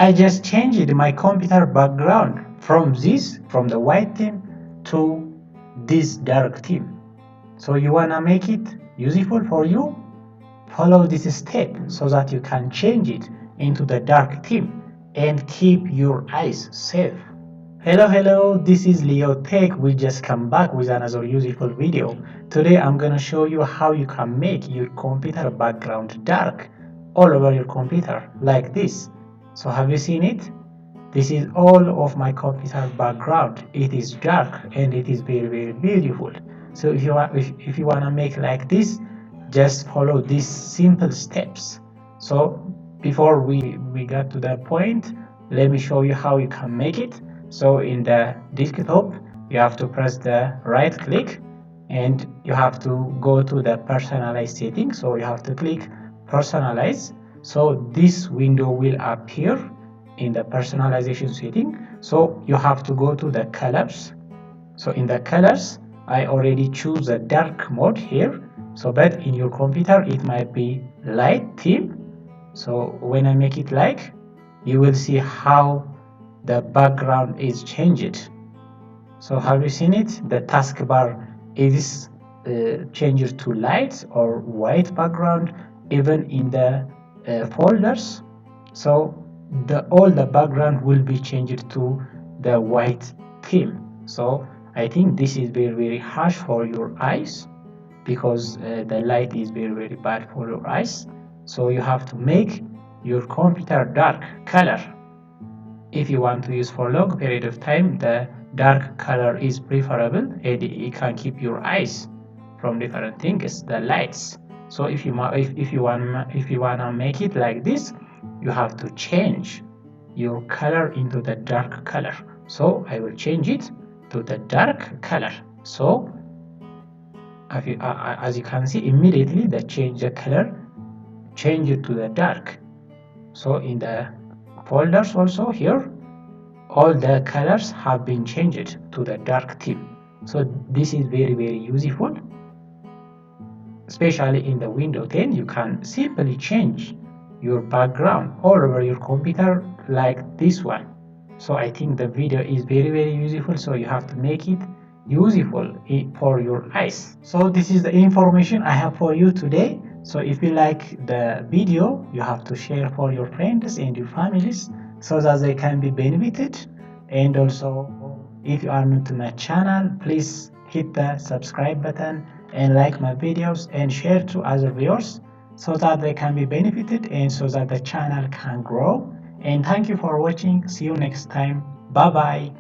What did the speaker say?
I just changed my computer background from the white theme to this dark theme. So you wanna make it useful for you? Follow this step so that you can change it into the dark theme and keep your eyes safe. Hello, this is Lio Tech. We just come back with another useful video. Today I'm gonna show you how you can make your computer background dark all over your computer like this. So have you seen it? This is all of my computer background. It is dark and it is very beautiful. So if you wanna make like this, just follow these simple steps. So before we get to that point, let me show you how you can make it. So in the desktop, you have to press the right click and you have to go to the personalize setting. So you have to click personalize. So this window will appear in the personalization setting. So you have to go to the colors. So in the colors, I already choose the dark mode here. So but in your computer it might be light theme. So when I make it like, you will see how the background is changed. So have you seen it? The taskbar is changed to light or white background, even in the folders. So all the background will be changed to the white theme. So I think this is very harsh for your eyes, because the light is very bad for your eyes. So you have to make your computer dark color. If you want to use for long period of time, the dark color is preferable and it can keep your eyes from different things, the lights. So if you wanna make it like this, you have to change your color into the dark color. So I will change it to the dark color. So as you can see, immediately the color change it to the dark. So in the folders also here, all the colors have been changed to the dark theme. So this is very useful, especially in the Windows 10. You can simply change your background all over your computer like this one. So I think the video is very useful, so you have to make it useful for your eyes. So this is the information I have for you today. So if you like the video, you have to share for your friends and your families so that they can be benefited. And also, if you are new to my channel, please hit the subscribe button and like my videos and share to other viewers so that they can be benefited and so that the channel can grow. And thank you for watching. See you next time. Bye bye.